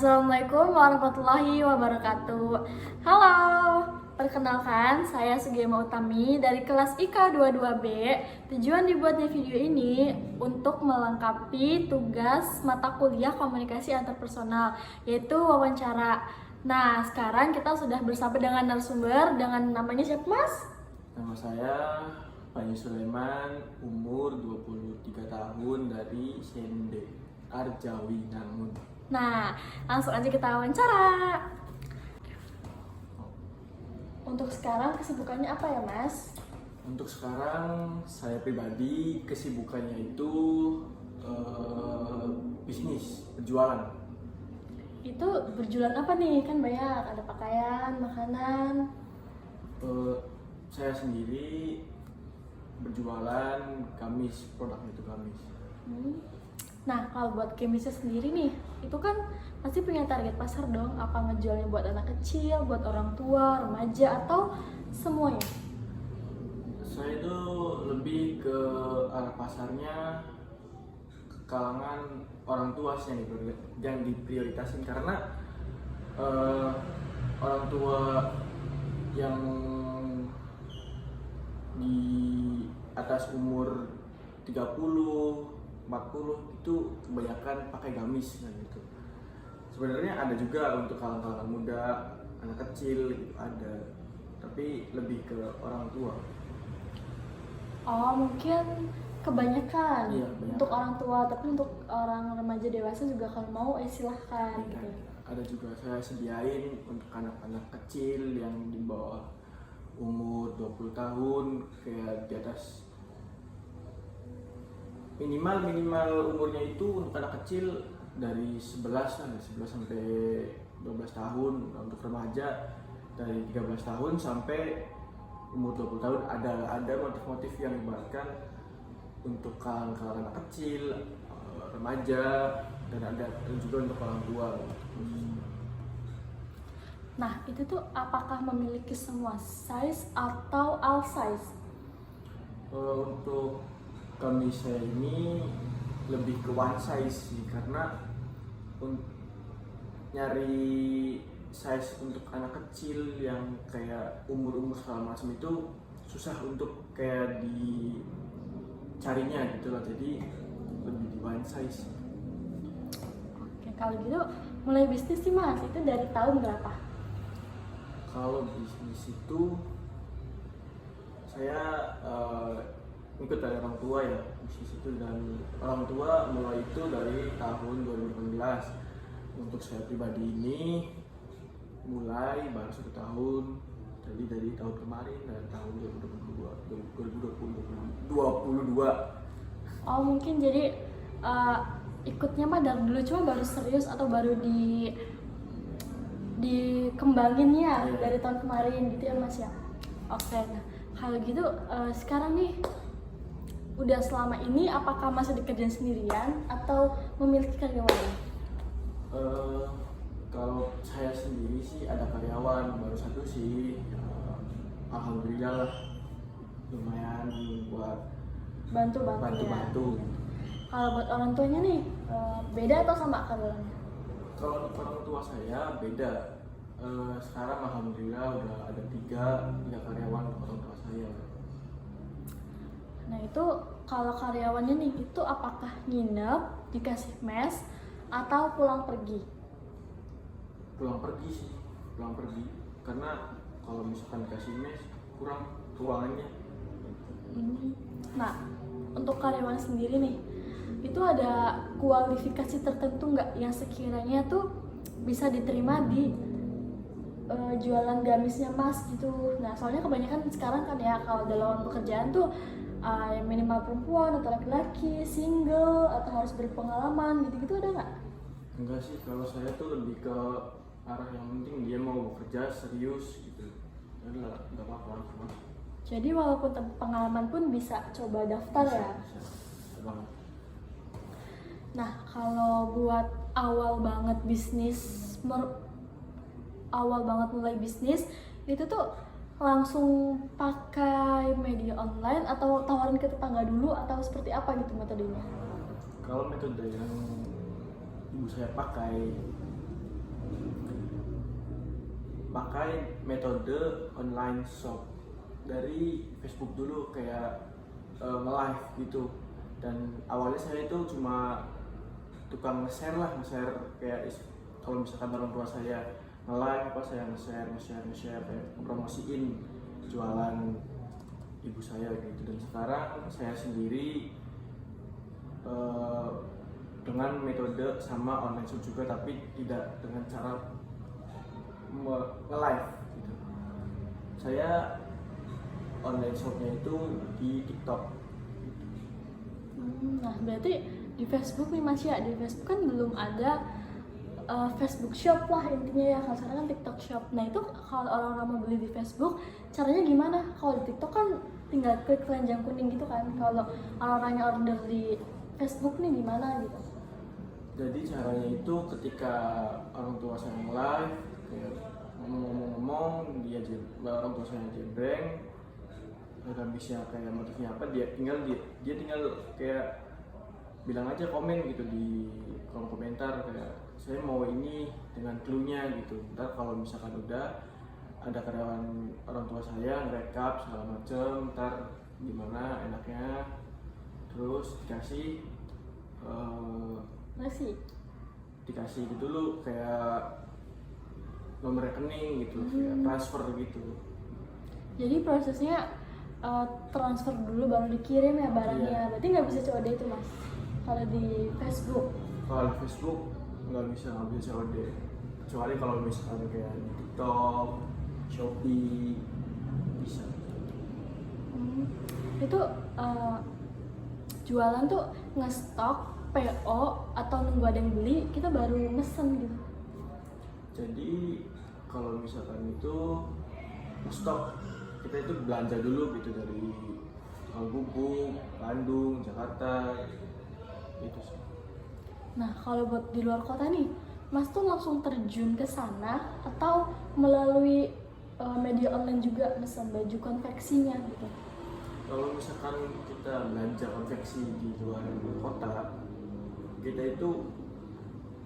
Assalamualaikum warahmatullahi wabarakatuh. Halo, perkenalkan saya Sugema Utami dari kelas IK 22B. Tujuan dibuatnya video ini untuk melengkapi tugas mata kuliah komunikasi antarpersonal, yaitu wawancara. Nah, sekarang kita sudah bersama dengan narasumber dengan namanya siapa, Mas? Nama saya Panji Sulaiman, umur 23 tahun dari Sende, Arjawi, Nangun. Nah, langsung aja kita wawancara. Untuk sekarang kesibukannya apa ya, Mas? Untuk sekarang saya pribadi kesibukannya itu bisnis, berjualan. Itu berjualan apa nih? Kan banyak, ada pakaian, makanan. Saya sendiri berjualan gamis, produknya itu gamis. Nah, kalau buat gamisnya sendiri nih, itu kan pasti punya target pasar dong. Apa ngejualnya buat anak kecil, buat orang tua, remaja, atau semuanya? Saya itu lebih ke arah pasarnya ke kalangan orang tua sih yang diprioritasin karena orang tua yang di atas umur 30 40 itu kebanyakan pakai gamis gitu. Sebenarnya ada juga untuk kalangan muda, anak kecil gitu ada, tapi lebih ke orang tua. Oh, mungkin kebanyakan Iya, banyak. untuk orang tua, tapi untuk orang remaja dewasa juga kalau mau silahkan Ya, gitu. ada juga saya sediain untuk anak-anak kecil yang di bawah umur 20 tahun, kayak di atas minimal umurnya itu untuk anak kecil dari 11 sampai 12 tahun. Untuk remaja dari 13 tahun sampai umur 20 tahun ada motif-motif yang dibuatkan untuk kalangan anak kecil, remaja, dan juga untuk orang tua. Nah, itu tuh apakah memiliki semua size atau all size? Untuk gamis saya ini lebih ke one size sih, karena nyari size untuk anak kecil yang kayak umur segala macam itu susah untuk kayak dicarinya gitu loh, jadi lebih di one size. Oke, kalau gitu mulai bisnis sih, Mas, itu dari tahun berapa? Kalau bisnis itu saya ikut dari orang tua ya, bisnis itu, dan orang tua mulai itu dari tahun 2018. Untuk saya pribadi ini mulai baru 1 tahun, jadi dari tahun kemarin, dari tahun 2022. Oh, mungkin jadi ikutnya mah dari dulu, cuma baru serius atau baru dikembanginnya dari tahun kemarin gitu ya, Mas ya. Oke, nah kalau gitu sekarang nih udah selama ini apakah Mas dikerjain sendirian atau memiliki karyawan? Kalau saya sendiri sih ada karyawan baru 1 sih, alhamdulillah lah, lumayan buat Bantu ya. Kalau buat orang tuanya nih beda atau sama karyawannya? Kalau untuk orang tua saya beda. Sekarang alhamdulillah udah ada 3 karyawan untuk orang tua saya. Nah, itu kalau karyawannya nih, itu apakah nginep, dikasih mes, atau pulang pergi? Pulang pergi, karena kalau misalkan dikasih mes kurang ruangannya. Nah, untuk karyawan sendiri nih, itu ada kualifikasi tertentu nggak yang sekiranya tuh bisa diterima di jualan gamisnya Mas gitu? Nah, soalnya kebanyakan sekarang kan ya kalau ada lowongan pekerjaan tuh yang minimal perempuan atau laki-laki, single, atau harus berpengalaman gitu-gitu, ada nggak? Enggak sih, kalau saya tuh lebih ke arah yang penting dia mau bekerja serius gitu. Udah nggak apa-apa Mas. Jadi walaupun tanpa pengalaman pun bisa coba daftar ya? Bisa banget. Nah, kalau buat awal banget mulai bisnis, itu tuh langsung pakai media online atau tawarin ke tetangga dulu atau seperti apa gitu metodenya? Kalau metode yang ibu saya pakai pakai metode online shop dari Facebook dulu, kayak nge-live gitu. Dan awalnya saya itu cuma tukang nge-share kayak kalau misalkan orang tua saya nge-live apa, saya nge-share kayak promosiin jualan ibu saya gitu. Dan sekarang saya sendiri dengan metode sama online shop juga, tapi tidak dengan cara nge-live gitu. Saya online shopnya itu di TikTok. Nah, berarti di Facebook nih Mas ya, di Facebook kan belum ada Facebook Shop lah intinya ya, kalau sekarang kan TikTok Shop. Nah itu kalau orang-orang mau beli di Facebook, caranya gimana? Kalau di TikTok kan tinggal klik keranjang kuning gitu kan, kalau orang-orangnya order di Facebook nih gimana gitu? Jadi caranya itu ketika orang tua saya live, kayak ngomong-ngomong, orang tua saya jembreng, bisa kayak motifnya apa, dia tinggal kayak bilang aja, komen gitu di kolom komentar kayak saya mau ini dengan clue-nya gitu. Ntar kalau misalkan udah ada karyawan orang tua saya ngerekap segala macem, ntar gimana enaknya, terus dikasih dikasih gitu dulu kayak nomor rekening gitu, kayak transfer gitu. Jadi prosesnya transfer dulu baru dikirim ya barangnya. Iya. Berarti nggak bisa COD itu Mas kalau di Facebook? Kalau di Facebook nggak bisa COD, kecuali kalau misalkan kayak di TikTok, Shopee bisa. Itu jualan tuh ngestok PO atau nunggu ada yang beli kita baru mesen gitu? Jadi kalau misalkan itu stok, kita itu belanja dulu gitu dari Gubuk, Bandung, Jakarta gitu sih. Nah kalau buat di luar kota nih, Mas tuh langsung terjun ke sana atau melalui media online juga mesen baju konveksinya gitu? Kalau misalkan kita belanja konveksi di luar kota, kita itu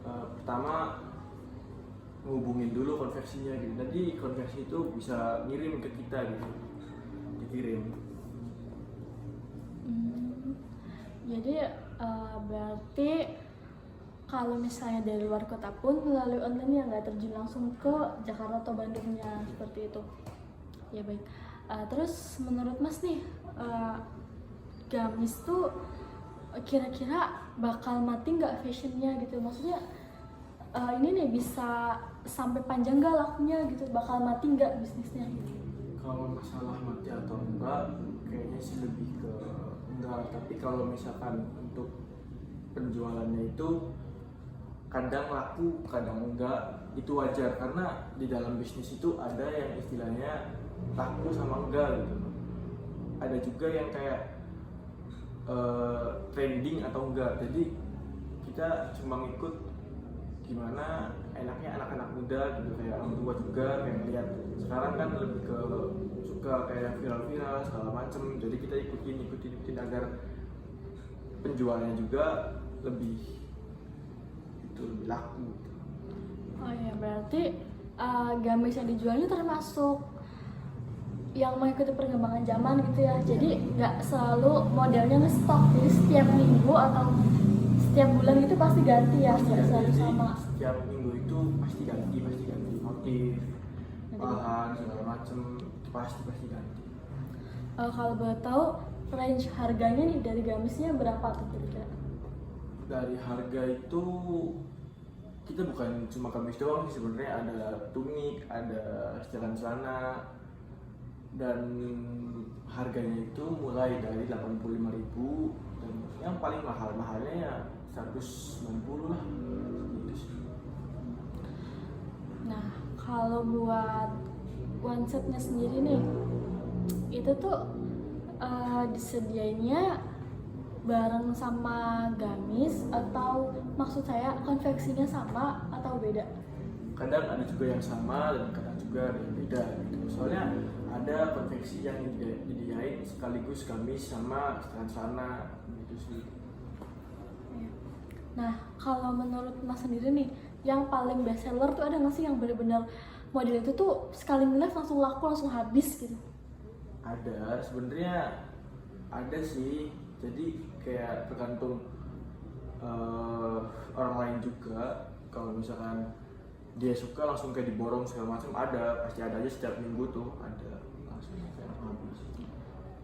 pertama ngehubungin dulu konveksinya gitu. Nanti konveksi itu bisa ngirim ke kita gitu, dikirim. Jadi berarti kalau misalnya dari luar kota pun melalui online ya nggak terjun langsung ke Jakarta atau Bandungnya seperti itu. Ya baik. Terus menurut Mas nih, gamis tuh kira-kira bakal mati nggak fashionnya gitu? Maksudnya ini nih bisa sampai panjang nggak lakunya gitu? Bakal mati nggak bisnisnya gitu? Kalau masalah mati atau enggak, kayaknya sih lebih ke enggak. Tapi kalau misalkan untuk penjualannya itu kadang laku, kadang enggak, itu wajar karena di dalam bisnis itu ada yang istilahnya laku sama enggak gitu. Ada juga yang kayak trending atau enggak. Jadi kita cuma ngikut gimana enaknya anak-anak muda gitu, kayak orang tua juga kayak lihat sekarang kan lebih ke suka kayak viral-viral segala macem. Jadi kita ikutin agar penjualnya juga lebih laku. Oh iya, berarti gamis yang dijualnya termasuk yang mengikuti perkembangan zaman gitu ya. Jadi nggak selalu modelnya ngestok. Jadi setiap minggu atau setiap bulan itu pasti ganti ya, nggak selalu sama. Setiap minggu itu pasti ganti motif, bahan segala macem, pasti ganti. Kalau boleh tahu range harganya nih dari gamisnya berapa tuh kira-kira? Dari harga itu kita bukan cuma gamis doang sih sebenarnya, ada tunik, ada setelan celana, dan harganya itu mulai dari 85.000 dan yang paling mahalnya ya 190 lah gitu sih. Nah kalau buat one setnya sendiri nih, itu tuh disediainnya bareng sama gamis atau maksud saya konveksinya sama atau beda? Kadang ada juga yang sama dan kadang juga ada yang beda gitu. Soalnya ada konveksi yang didiain sekaligus gamis sama setelan celana gitu sih. Nah kalau menurut Mas sendiri nih, yang paling best seller tuh ada nggak sih yang benar-benar model itu tuh sekali nge-live langsung laku, langsung habis gitu? Ada, sebenarnya ada sih. Jadi kayak tergantung orang lain juga. Kalau misalkan dia suka langsung kayak diborong segala macam, ada, pasti ada aja setiap minggu tuh ada langsung kayak habis.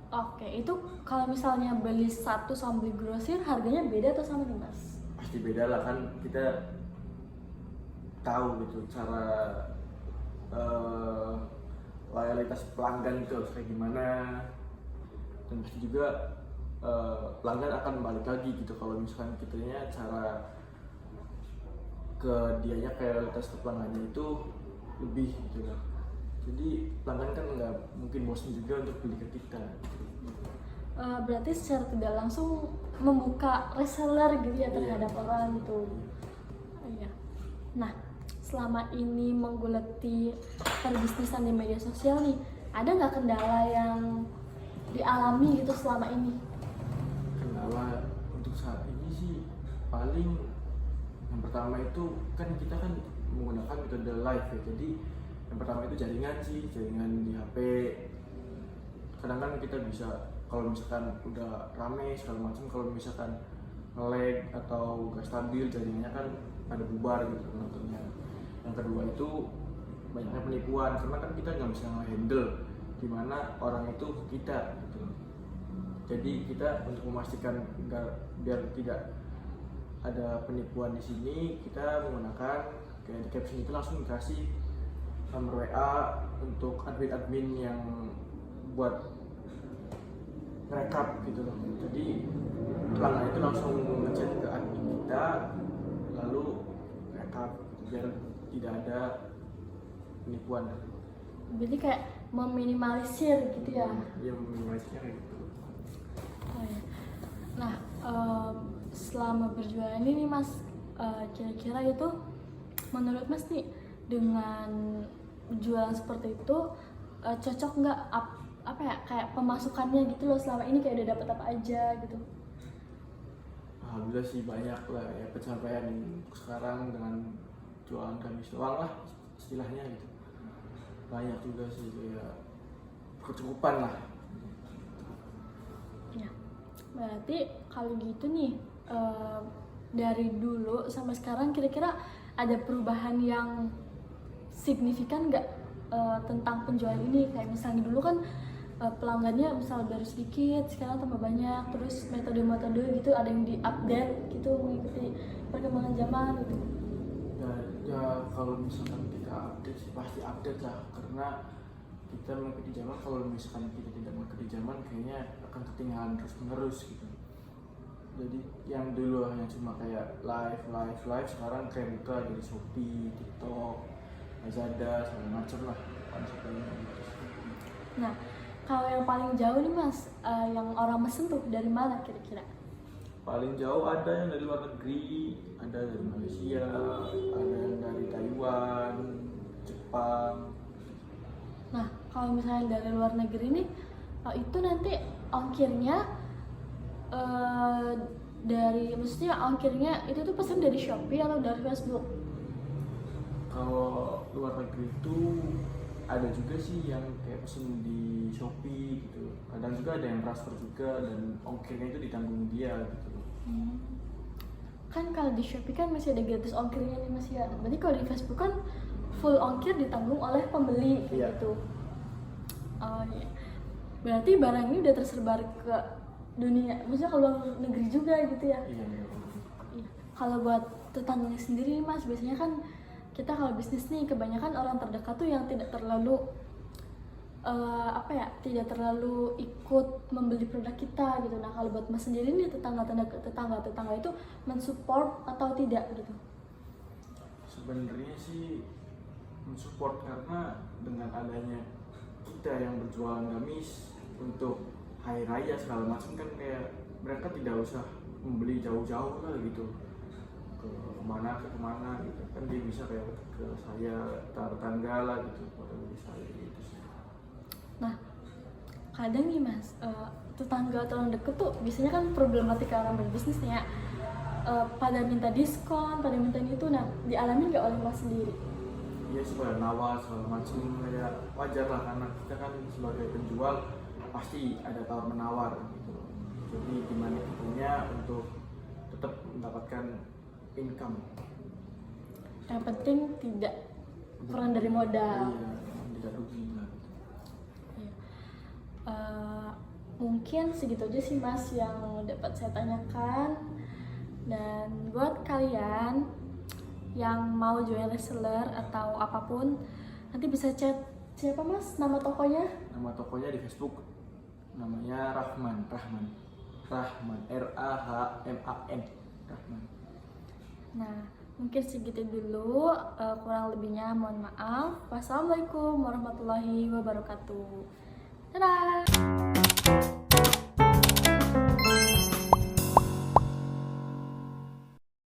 Oke, itu kalau misalnya beli satu sama beli grosir harganya beda atau sama nih Mas? Pasti beda lah, kan kita tahu gitu cara loyalitas pelanggan itu harus kayak gimana, dan pasti juga pelanggan akan balik lagi gitu kalau misalkan kitanya cara ke dianya kayak loyalitas ke pelanggannya itu lebih gitu lah. Jadi pelanggan kan nggak mungkin bosan juga untuk beli ke kita. Berarti secara tidak langsung membuka reseller gitu ya terhadap orang gitu. Iya. Nah, selama ini menggeluti perbisnisan di media sosial nih, ada nggak kendala yang dialami gitu selama ini? Kendala untuk saat ini sih paling yang pertama itu kan kita kan menggunakan metode live ya. Jadi yang pertama itu jaringan di HP. Kadang kan kita bisa kalau misalkan udah rame segala macam, kalau misalkan nge-lag atau gak stabil jaringannya kan ada bubar gitu penontonnya. Yang kedua itu banyaknya penipuan, karena kan kita nggak bisa nge-handle gimana orang itu ke kita gitu. Jadi kita untuk memastikan biar tidak ada penipuan di sini, kita menggunakan kayak di caption itu langsung dikasih nomor WA untuk admin yang buat rekap gitu loh. Jadi pelanggan itu langsung ngechat ke admin kita lalu rekap gitu, biar tidak ada penipuan. Jadi kayak meminimalisir gitu ya? Yang meminimalisirnya kayak gitu. Oh, ya. Nah, selama berjualan ini nih Mas, kira-kira itu menurut Mas nih dengan jualan seperti itu cocok nggak apa ya kayak pemasukannya gitu loh selama ini, kayak udah dapat apa aja gitu? Alhamdulillah sih banyak lah ya pencapaian untuk sekarang dengan jualan gamis doang lah istilahnya gitu. Banyak juga sih kayak kecukupan lah. Ya, berarti kalau gitu nih dari dulu sampai sekarang kira-kira ada perubahan yang signifikan nggak tentang penjualan ini? Kayak misalnya dulu kan pelanggannya misal baru sedikit, sekarang tambah banyak, terus metode-metode gitu ada yang di-update gitu mengikuti perkembangan zaman gitu. Ya kalau misalkan kita update sih pasti update lah, karena kita mengikuti zaman. Kalau misalkan kita tidak mengikuti zaman kayaknya akan ketinggalan terus menerus gitu. Jadi yang dulu hanya cuma kayak live sekarang kayak buka dari Shopee, TikTok, Lazada, segala macam lah konsepnya gitu. Nah, kalau yang paling jauh nih Mas, yang orang mesen tuh dari mana kira-kira? Paling jauh ada yang dari luar negeri, ada dari Malaysia, ada yang dari Taiwan, Jepang. Nah, kalau misalnya dari luar negeri nih, itu nanti ongkirnya maksudnya ongkirnya itu tuh pesan dari Shopee atau dari Facebook? Kalau luar negeri itu ada juga sih yang kayak pesen di Shopee gitu. Kadang juga ada yang transfer juga dan ongkirnya itu ditanggung dia gitu. Kan kalau di Shopee kan masih ada gratis ongkirnya nih Mas ya. Berarti kalau di Facebook kan full ongkir ditanggung oleh pembeli Iya. gitu. Oh iya. Berarti barang ini udah tersebar ke dunia, maksudnya ke luar negeri juga gitu ya? Iya. Iya. Kalau buat tetangganya sendiri nih Mas, biasanya kan kita kalau bisnis nih kebanyakan orang terdekat tuh yang tidak terlalu tidak terlalu ikut membeli produk kita gitu. Nah kalau buat Mas sendiri nih tetangga itu mensupport atau tidak gitu? Sebenarnya sih mensupport, karena dengan adanya kita yang berjualan gamis untuk hari raya segala macam kan kayak mereka tidak usah membeli jauh-jauh lah gitu ke kemana gitu kan, dia bisa kayak ke saya tetangga lah gitu pada beli saya gitu sih. Nah kadang nih Mas, tetangga atau orang deket tuh biasanya kan problematika orang berbisnis nih ya, pada minta diskon, pada minta itu, nah dialami nggak oleh Mas sendiri? Iya sih, pada nawar segala macam ya wajar lah, karena kita kan sebagai penjual pasti ada tawar menawar gitu. Jadi gimana kitanya untuk tetap mendapatkan income. Yang penting tidak kurang dari modal. Iya, tidak rugi lah. Iya. Mungkin segitu aja sih Mas yang dapat saya tanyakan. Dan buat kalian yang mau jual reseller atau apapun, nanti bisa chat siapa Mas nama tokonya? Nama tokonya di Facebook namanya Rahman RAHMAN. Rahman. Nah, mungkin segitu dulu, kurang lebihnya mohon maaf. Wassalamualaikum warahmatullahi wabarakatuh. Dadah.